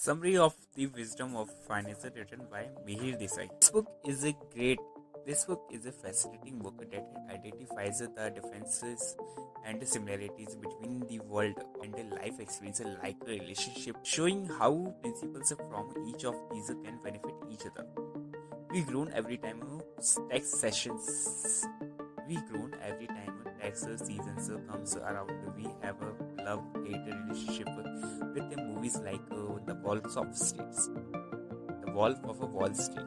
Summary of the Wisdom of Finance written by Mihir Desai. This book is a fascinating book that identifies the differences and similarities between the world and the life experience like a relationship, showing how principles from each of these can benefit each other. We groan every time tax sessions. We groan every time tax seasons comes around. We have a love-hate relationship with the movies like The Wolf of States, The Wolf of a Wall Street.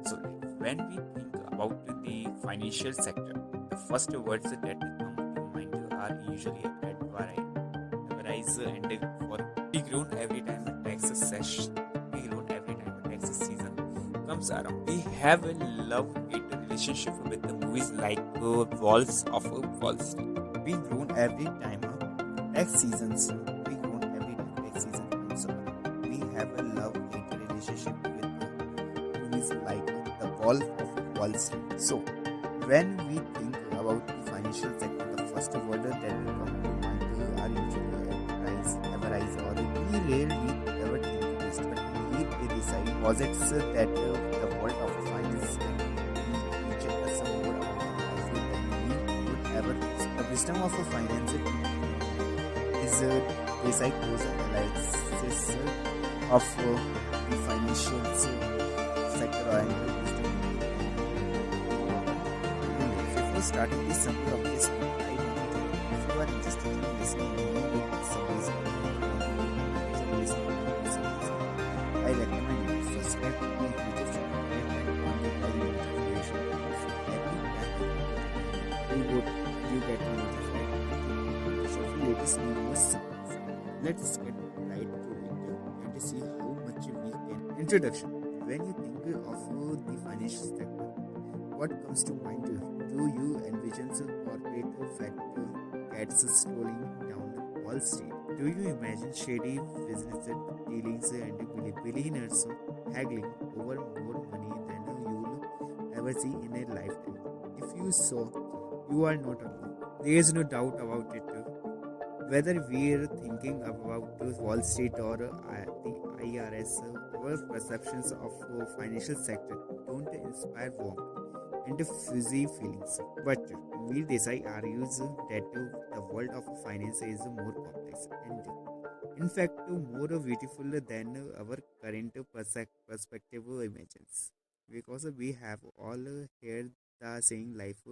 So when we think about the financial sector, the first words that come to mind are usually avarice and for we groan every time a tax session. We groan every time a tax season comes around. We have a love-hate relationship with the movies like Walls of Wall Street. We groan every time tax seasons. We groan every time tax season comes around. We have a love-hate relationship with the movies like The Wolf of Wall Street. So, when we think about the financial sector, the first word that will come to mind are usually avarice, or we rarely ever think this, but Mihir A posits that the world of finance can teach us more about life than we would ever think. The wisdom of finance is Desai close analysis of the financial sector and wisdom. Before starting the summary of this book, I want to know if you are interested in listening to book summaries or I recommend you subscribe to my YouTube channel and on the bell notification. So every time you get notified. So if latest news, let's get right to it and see how much we can. Introduction. When you think of the financial sector, what comes to mind? Do you envision corporate factor cats strolling down Wall Street? Do you imagine shady business dealings and billionaires haggling over more money than you'll ever see in a lifetime? If you saw, you are not alone. There is no doubt about it. Whether we're thinking about Wall Street or the IRS, our perceptions of financial sector don't inspire warmth and fuzzy feelings. But Veer Desai argues that the world of finance is more complex and, in fact, more beautiful than our current perspective imagines. Because we have all heard the saying life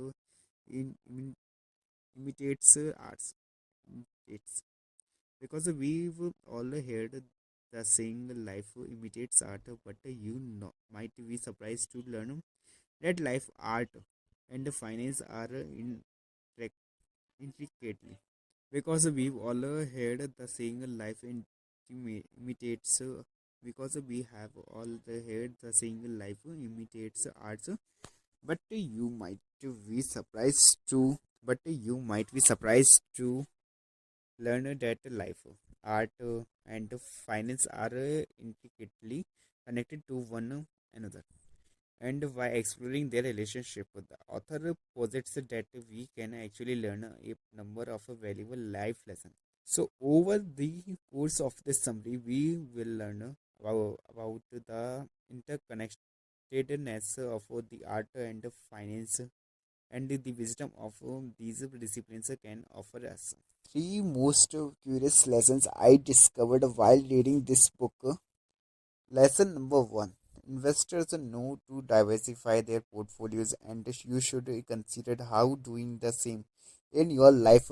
imitates arts. It's because we've all heard the saying life imitates art, but you know, might be surprised to learn that life, art, and finance are intricately. Because we've all heard the saying life imitates. Because we have all heard the saying life imitates arts, but you might be surprised to. But you might be surprised to learn that life, art, and finance are intricately connected to one another. And by exploring their relationship, the author posits that we can actually learn a number of valuable life lessons. So, over the course of this summary, we will learn about the interconnectedness of the art and finance and the wisdom of these disciplines can offer us. Three most curious lessons I discovered while reading this book. Lesson number one: investors know to diversify their portfolios, and you should consider how doing the same in your life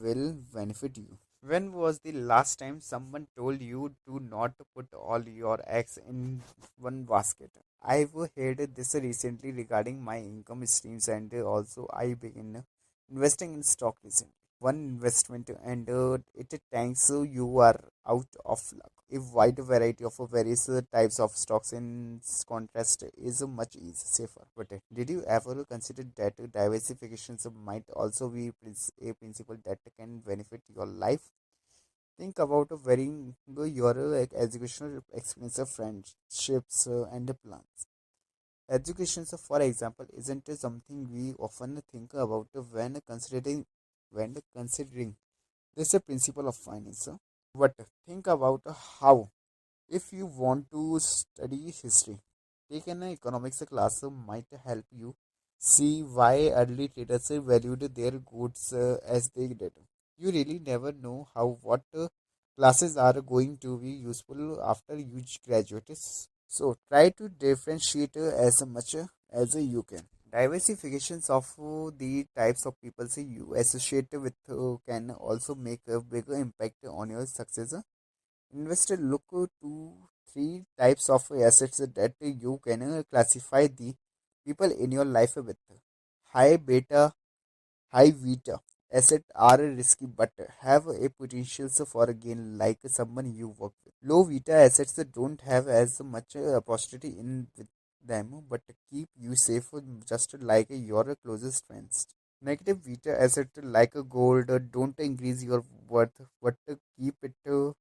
will benefit you. When was the last time someone told you to not put all your eggs in one basket? I've heard this recently regarding my income streams, and also I began investing in stock recently. One investment and it tanks, you are out of luck. A wide variety of various types of stocks in contrast is much safer. But did you ever consider that diversifications might also be a principle that can benefit your life? Think about varying your educational experience, friendships, and plans. Education, so for example, isn't something we often think about when considering this a principle of finance. But think about how If you want to study history, take an economics class might help you see why early traders valued their goods as they did. You really never know how what classes are going to be useful after you graduate. So try to differentiate as much as you can. Diversifications of the types of people say you associate with can also make a bigger impact on your success. Investor look to three types of assets that you can classify the people in your life with. High beta, high beta assets are risky but have a potential for a gain like someone you work with. Low beta assets don't have as much opportunity in with them but keep you safe just like your closest friends. Negative beta assets like gold don't increase your worth but keep it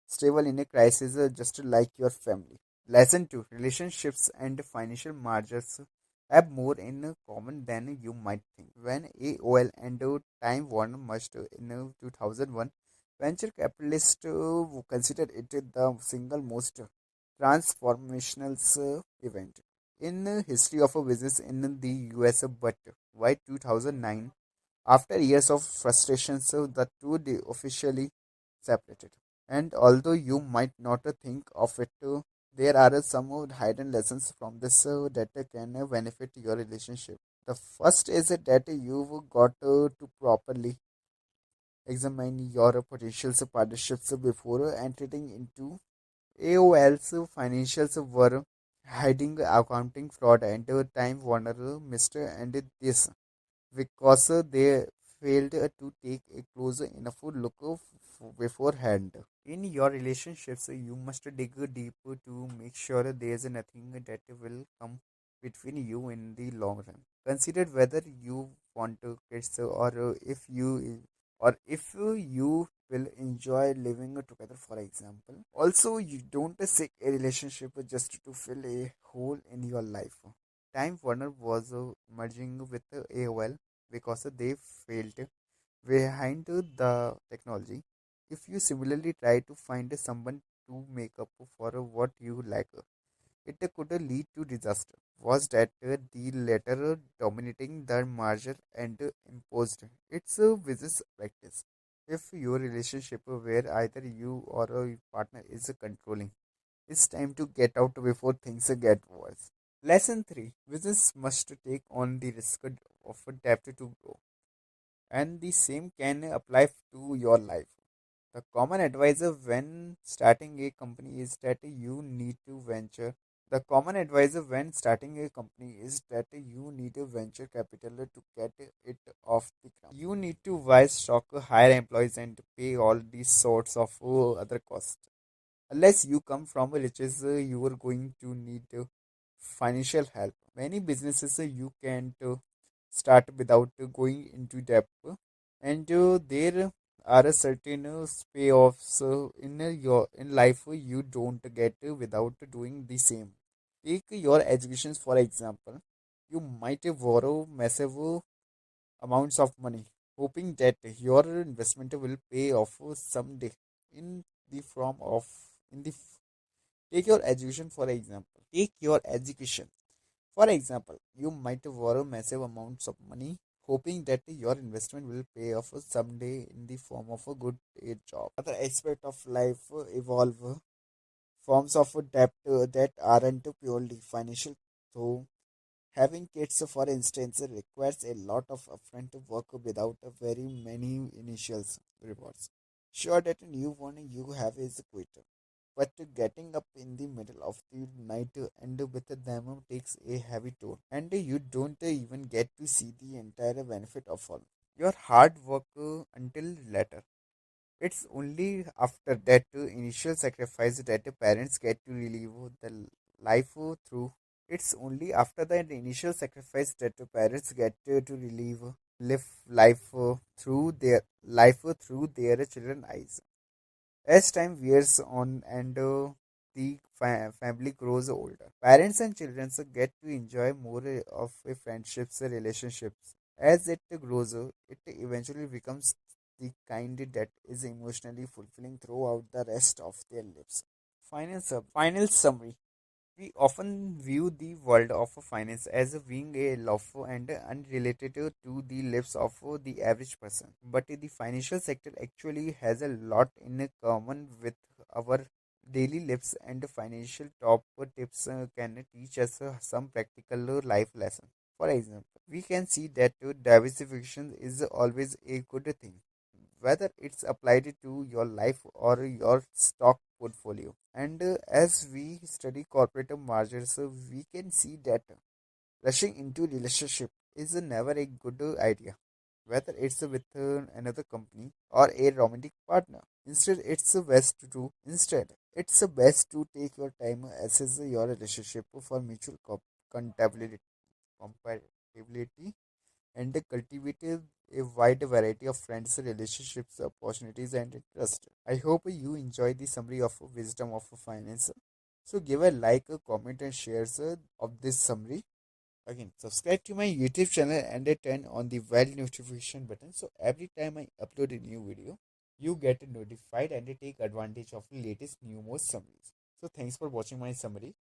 stable in a crisis just like your family. Lesson 2. Relationships and financial margins have more in common than you might think. When AOL and Time Warner merged in 2001, venture capitalists considered it the single most transformational event in the history of a business in the US. But by 2009, after years of frustration, the two officially separated. And although you might not think of it, there are some hidden lessons from this that can benefit your relationship. The first is that you've got to properly examine your potential partnerships before entering into AOL's financials were hiding accounting fraud and Time Warner missed and this because they failed to take a close enough look beforehand. In your relationships, you must dig deep to make sure there is nothing that will come between you in the long run. Consider whether you want kids or if you will enjoy living together, for example. Also, you don't seek a relationship just to fill a hole in your life. Time Warner was merging with AOL because they failed behind the technology. If you similarly try to find someone to make up for what you lack, it could lead to disaster. Was that the latter dominating the merger and imposed its business practice? If your relationship where either you or a partner is controlling, it's time to get out before things get worse. Lesson 3. Business must take on the risk of debt to grow, and the same can apply to your life. The common advisor when starting a company is that you need to venture. The common advisor when starting a company is that you need a venture capital to get it off the ground. You need to buy stock, hire employees, and pay all these sorts of other costs. Unless you come from riches, you are going to need financial help. Many businesses you can't start without going into debt, and there are a certain payoffs in life you don't get without doing the same. Take your education for example. You might borrow massive amounts of money, hoping that your investment will pay off someday in the form of in the take your education for example. Take your education. For example, you might borrow massive amounts of money hoping that your investment will pay off someday in the form of a good paid job. Other aspect of life evolve forms of debt that aren't purely financial. So having kids, for instance, requires a lot of upfront work without a very many initial rewards. Sure that a newborn you have is quick, but getting up in the middle of the night and with them takes a heavy toll, and you don't even get to see the entire benefit of all your hard work until later. It's only after that initial sacrifice that the parents get to relive the life through. It's only after that initial sacrifice that the parents get to live life through their children's eyes. As time wears on and the family grows older, parents and children get to enjoy more of a friendships, relationships. As it grows, it eventually becomes the kind that is emotionally fulfilling throughout the rest of their lives. Final summary. We often view the world of finance as being a lawful and unrelated to the lives of the average person. But the financial sector actually has a lot in common with our daily lives, and financial top tips can teach us some practical life lessons. For example, we can see that diversification is always a good thing, whether it's applied to your life or your stock portfolio. And as we study corporate mergers, we can see that rushing into relationship is never a good idea, whether it's with another company or a romantic partner. Instead, it's best to take your time, assess your relationship for mutual compatibility, and cultivated a wide variety of friends, relationships, opportunities, and trust. I hope you enjoy the summary of wisdom of finance. So give a like, a comment, and shares of this summary. Again, subscribe to my YouTube channel and turn on the bell notification button so every time I upload a new video, you get notified and take advantage of the latest new most summaries. So thanks for watching my summary.